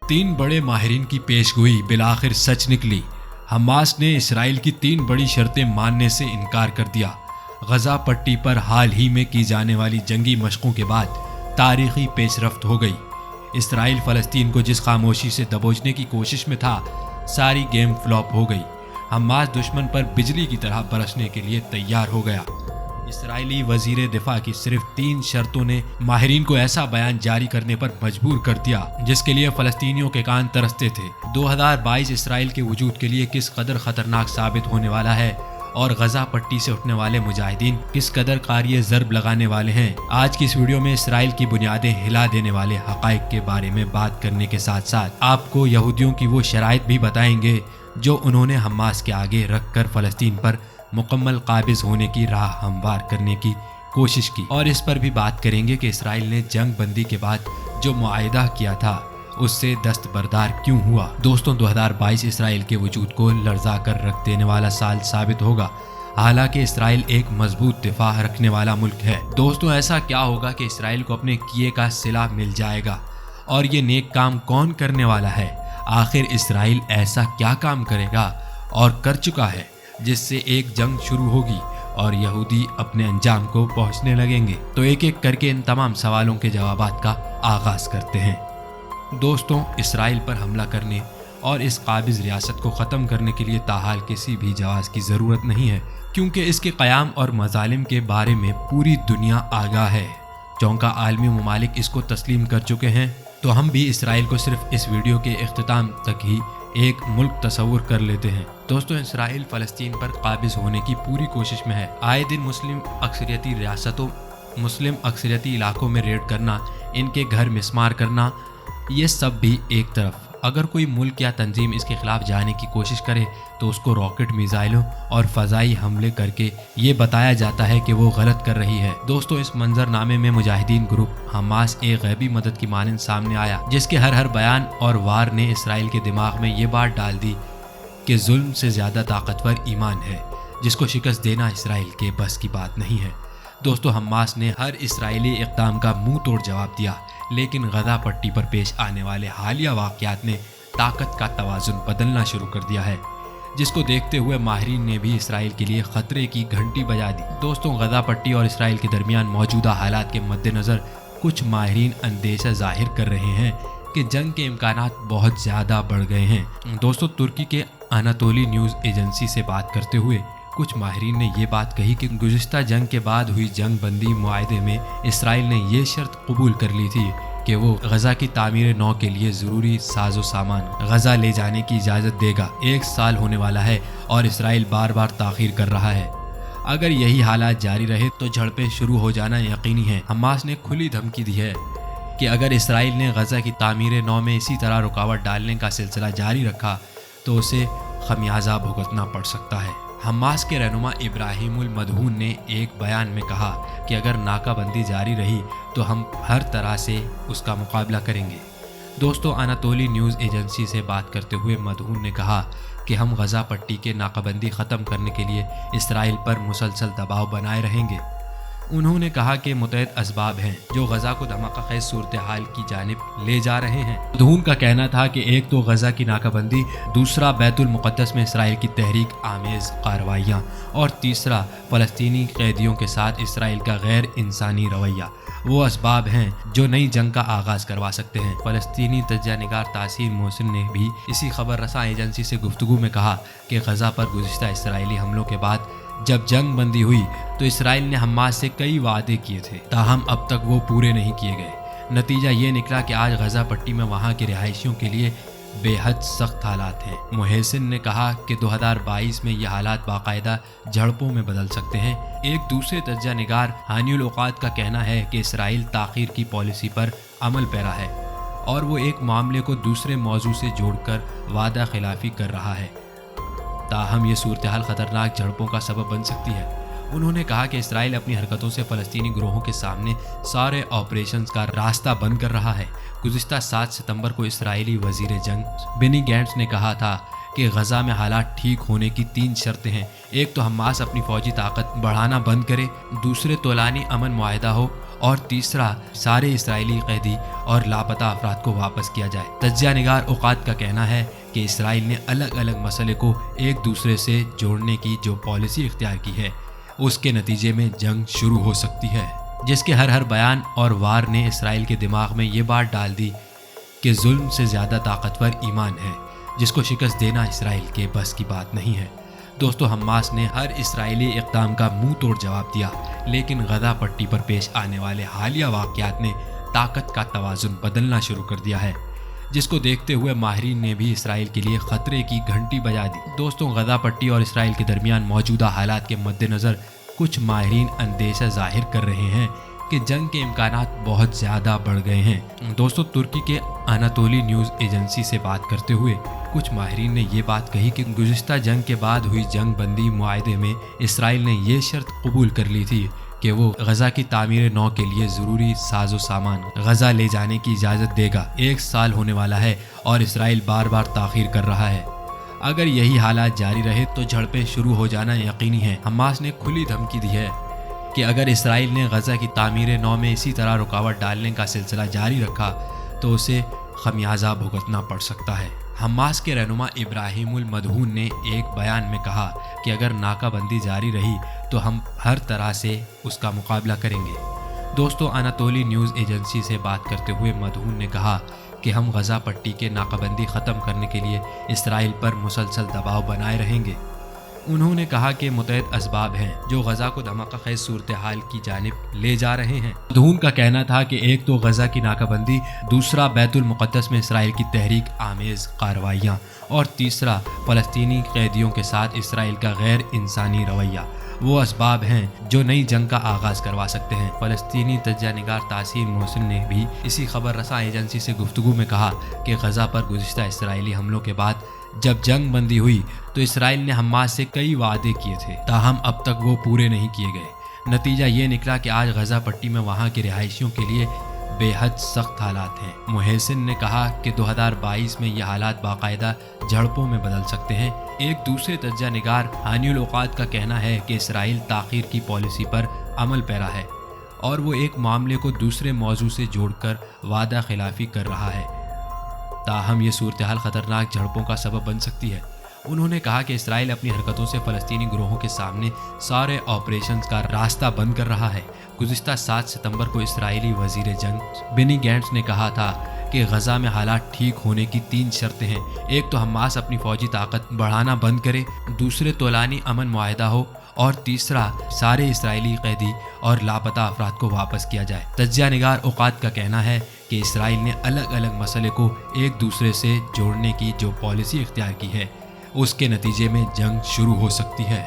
3 बड़े माहिरीन की पेशगोई बिलाखिर सच निकली। हमास ने इसराइल की 3 बड़ी शर्तें मानने से इनकार कर दिया। गजा पट्टी पर हाल ही में की जाने वाली जंगी मशकों के बाद तारीखी पेशरफ्त हो गई। इसराइल फ़लस्तीन को जिस खामोशी से दबोचने की कोशिश में था, सारी गेम फ्लॉप हो गई। हमास दुश्मन पर बिजली की तरह बरसने के लिए तैयार हो गया। इसराइली वजीर दिफा की सिर्फ 3 शर्तों ने माहिरीन को ऐसा बयान जारी करने पर मजबूर कर दिया जिसके लिए फ़लस्तीनियों के कान तरसते थे। 2022 इसराइल के वजूद के लिए किस कदर खतरनाक साबित होने वाला है और गजा पट्टी से उठने वाले मुजाहिदीन किस कदर कारिये ज़र्ब लगाने वाले हैं। आज की इस वीडियो में इसराइल की बुनियादें हिला देने वाले हक़ाइक़ के बारे में बात करने के साथ साथ आपको यहूदियों की वो शराइत भी बताएंगे जो उन्होंने हमास के आगे रख कर फ़लस्तीन पर मुकम्मल काबिज होने की राह हमवार करने की कोशिश की। और इस पर भी बात करेंगे कि इसराइल ने जंग बंदी के बाद जो मुआहिदा किया था उससे दस्तबरदार क्यों हुआ। दोस्तों, 2022 इसराइल के वजूद को लर्जा कर रख देने वाला साल साबित होगा। हालांकि इसराइल एक मजबूत दिफा रखने वाला मुल्क है। दोस्तों, ऐसा क्या होगा कि इसराइल को अपने किए का सिला मिल जाएगा और ये नेक काम कौन करने वाला है? आखिर इसराइल ऐसा क्या काम करेगा और कर चुका है जिससे एक जंग शुरू होगी और यहूदी अपने अंजाम को पहुंचने लगेंगे? तो एक एक करके इन तमाम सवालों के जवाबात का आगाज करते हैं। दोस्तों, इसराइल पर हमला करने और इस काबिज रियासत को ख़त्म करने के लिए ताहाल किसी भी जवाज़ की ज़रूरत नहीं है, क्योंकि इसके क़याम और मज़ालिम के बारे में पूरी दुनिया आगाह है। चौंका आलमी ममालिक इसको तस्लीम कर चुके हैं। तो हम भी इसराइल को सिर्फ इस वीडियो के इख्तिताम तक ही एक मुल्क तस्वुर कर लेते हैं। दोस्तों, इसराइल फ़लस्तीन पर काबिज होने की पूरी कोशिश में है। आए दिन मुस्लिम अक्सरियती इलाकों में रेड करना, इनके घर मिस्मार करना, ये सब भी एक तरफ। अगर कोई मुल्क या तंजीम इसके खिलाफ जाने की कोशिश करे तो उसको रॉकेट, मिसाइलों और फ़ज़ाई हमले करके ये बताया जाता है कि वो गलत कर रही है। दोस्तों, इस मंजरनामे में मुजाहिदीन ग्रुप हमास एक गैबी मदद की मानंद सामने आया, जिसके हर बयान और वार ने इसराइल के दिमाग में ये बात डाल दी कि जुल्म से ज़्यादा ताकतवर ईमान है, जिसको शिकस्त देना इसराइल के बस की बात नहीं है। दोस्तों, हमास ने हर इसराइली इक़दाम का मुंह तोड़ जवाब दिया, लेकिन गजा पट्टी पर पेश आने वाले हालिया वाक़यात ने ताकत का तवाज़ुन बदलना शुरू कर दिया है, जिसको देखते हुए माहिरीन ने भी इसराइल के लिए ख़तरे की घंटी बजा दी। दोस्तों, गजा पट्टी और इसराइल के दरमियान मौजूदा हालात के मद्देनज़र कुछ माहिरीन अंदेशा ज़ाहिर कर रहे हैं कि जंग के इम्कानात बहुत ज़्यादा बढ़ गए हैं। दोस्तों, तुर्की के अनातोली न्यूज़ एजेंसी से बात करते हुए कुछ माहिरीन ने ये बात कही कि गुज़िश्ता जंग के बाद हुई जंग बंदी मुआहदे में इसराइल ने ये शर्त कबूल कर ली थी कि वो गजा की तामीर नौ के लिए ज़रूरी साजो सामान गजा ले जाने की इजाज़त देगा। 1 साल होने वाला है और इसराइल बार बार ताख़ीर कर रहा है। अगर यही हालात जारी रहे तो झड़पें शुरू हो जाना यकीनी है। हमास ने खुली धमकी दी है कि अगर इसराइल ने गजा की तामीर नौ में इसी तरह रुकावट डालने का सिलसिला जारी रखा तो उसे खमियाजा भुगतना पड़ सकता है। हमास के रहनुमा इब्राहिमुल मदहून ने एक बयान में कहा कि अगर नाकाबंदी जारी रही तो हम हर तरह से उसका मुकाबला करेंगे। दोस्तों, अनातोली न्यूज़ एजेंसी से बात करते हुए मदहून ने कहा कि हम गजा पट्टी के नाकाबंदी ख़त्म करने के लिए इसराइल पर मुसलसल दबाव बनाए रहेंगे। उन्होंने कहा कि मुतअद्दिद असबाब हैं जो गजा को धमाका खेज सूरत हाल की जानिब ले जा रहे हैं। मदहून का कहना था कि एक तो गजा की नाकाबंदी, दूसरा बैतुल मुक़द्दस में इसराइल की तहरीक आमेज़ कार्रवाइयाँ और तीसरा फ़लस्तीनी कैदियों के साथ इसराइल का गैर इंसानी रवैया वो असबाब हैं जो नई जंग का आगाज़ करवा सकते हैं। फ़लस्तीनी तज्ज़िया निगार तासीर मोहसिन ने भी इसी खबर रसां एजेंसी से गुफ्तगू में कहा कि गजा पर गुज़िश्ता इसराइली हमलों के बाद जब जंग बंदी हुई तो इसराइल ने हमास से कई वादे किए थे, ताहम अब तक वो पूरे नहीं किए गए। नतीजा ये निकला कि आज गजा पट्टी में वहाँ के रिहायशियों के लिए बेहद सख्त हालात हैं। मोहसिन ने कहा कि 2022 में ये हालात बाकायदा झड़पों में बदल सकते हैं। एक दूसरे तज्ज़िया निगार हानिउल औक़ात का कहना है कि इसराइल ताख़ीर की पॉलिसी पर अमल पैरा है और वो एक मामले को दूसरे मौजू से जोड़कर वादा खिलाफी कर रहा है। ताहम ये सूरत हाल ख़तरनाक झड़पों का सबब बन सकती है। उन्होंने कहा कि इसराइल अपनी हरकतों से फ़लस्तीनी ग्रोहों के सामने सारे ऑपरेशंस का रास्ता बंद कर रहा है। गुज़िश्ता 7 सितंबर को इसराइली वज़ीर जंग बेनी गैंट्स ने कहा था کہ غزہ میں حالات ٹھیک ہونے کی 3 شرطیں ہیں۔ ایک تو حماس اپنی فوجی طاقت بڑھانا بند کرے، دوسرے طولانی امن معاہدہ ہو، اور تیسرا سارے اسرائیلی قیدی اور لاپتہ افراد کو واپس کیا جائے۔ تجزیہ نگار اوقات کا کہنا ہے کہ اسرائیل نے الگ الگ مسئلے کو ایک دوسرے سے جوڑنے کی جو پالیسی اختیار کی ہے، اس کے نتیجے میں جنگ شروع ہو سکتی ہے، جس کے ہر بیان اور وار نے اسرائیل کے دماغ میں یہ بات ڈال دی کہ ظلم سے زیادہ طاقتور ایمان ہے، جس کو شکست دینا اسرائیل کے بس کی بات نہیں ہے۔ دوستو، حماس نے ہر اسرائیلی اقدام کا منہ توڑ جواب دیا، لیکن غزہ پٹی پر پیش آنے والے حالیہ واقعات نے طاقت کا توازن بدلنا شروع کر دیا ہے، جس کو دیکھتے ہوئے ماہرین نے بھی اسرائیل کے لیے خطرے کی گھنٹی بجا دی۔ دوستو، غزہ پٹی اور اسرائیل کے درمیان موجودہ حالات کے مد نظر کچھ ماہرین اندیشہ ظاہر کر رہے ہیں کہ جنگ کے امکانات بہت زیادہ بڑھ گئے ہیں۔ دوستو، ترکی کے اناتولی نیوز ایجنسی سے بات کرتے ہوئے کچھ ماہرین نے یہ بات کہی کہ گزشتہ جنگ کے بعد ہوئی جنگ بندی معاہدے میں اسرائیل نے یہ شرط قبول کر لی تھی کہ وہ غزہ کی تعمیر نو کے لیے ضروری ساز و سامان غزہ لے جانے کی اجازت دے گا۔ 1 سال ہونے والا ہے اور اسرائیل بار بار تاخیر کر رہا ہے۔ اگر یہی حالات جاری رہے تو جھڑپیں شروع ہو جانا یقینی ہے۔ حماس نے کھلی دھمکی دی ہے کہ اگر اسرائیل نے غزہ کی تعمیر نو میں اسی طرح رکاوٹ ڈالنے کا سلسلہ جاری رکھا تو اسے خمیازہ بھگتنا پڑ سکتا ہے۔ حماس کے رہنما ابراہیم المدہون نے ایک بیان میں کہا کہ اگر ناکہ بندی جاری رہی تو ہم ہر طرح سے اس کا مقابلہ کریں گے۔ دوستو، اناتولی نیوز ایجنسی سے بات کرتے ہوئے مدہون نے کہا کہ ہم غزہ پٹی کے ناکہ بندی ختم کرنے کے لیے اسرائیل پر مسلسل دباؤ بنائے رہیں گے۔ انہوں نے کہا کہ متعدد اسباب ہیں جو غزہ کو دھماکہ خیز صورتحال کی جانب لے جا رہے ہیں۔ مدہون کا کہنا تھا کہ ایک تو غزہ کی ناکہ بندی، دوسرا بیت المقدس میں اسرائیل کی تحریک آمیز کارروائیاں، اور تیسرا فلسطینی قیدیوں کے ساتھ اسرائیل کا غیر انسانی رویہ وہ اسباب ہیں جو نئی جنگ کا آغاز کروا سکتے ہیں۔ فلسطینی تجزیہ نگار تاثیر محسن نے بھی اسی خبر رساں ایجنسی سے گفتگو میں کہا کہ غزہ پر گزشتہ اسرائیلی حملوں کے بعد جب جنگ بندی ہوئی تو اسرائیل نے حماس سے کئی وعدے کیے تھے، تاہم اب تک وہ پورے نہیں کیے گئے۔ نتیجہ یہ نکلا کہ آج غزہ پٹی میں وہاں کے رہائشیوں کے لیے بے حد سخت حالات ہیں۔ محسن نے کہا کہ 2022 میں یہ حالات باقاعدہ جھڑپوں میں بدل سکتے ہیں۔ ایک دوسرے تجزیہ نگار ہانی الاوقات کا کہنا ہے کہ اسرائیل تاخیر کی پالیسی پر عمل پیرا ہے اور وہ ایک معاملے کو دوسرے موضوع سے جوڑ کر وعدہ خلافی کر رہا ہے، تاہم یہ صورتحال خطرناک جھڑپوں کا سبب بن سکتی ہے۔ انہوں نے کہا کہ اسرائیل اپنی حرکتوں سے فلسطینی گروہوں کے سامنے سارے آپریشنز کا راستہ بند کر رہا ہے۔ گزشتہ 7 ستمبر کو اسرائیلی وزیر جنگ بینی گینٹس نے کہا تھا کہ غزہ میں حالات ٹھیک ہونے کی 3 شرطیں ہیں۔ ایک تو حماس اپنی فوجی طاقت بڑھانا بند کرے، دوسرے طولانی امن معاہدہ ہو، اور تیسرا سارے اسرائیلی قیدی اور لاپتہ افراد کو واپس کیا جائے۔ تجزیہ نگار اوقات کا کہنا ہے کہ اسرائیل نے الگ الگ مسئلے کو ایک دوسرے سے جوڑنے کی جو پالیسی اختیار کی ہے، اس کے نتیجے میں جنگ شروع ہو سکتی ہے۔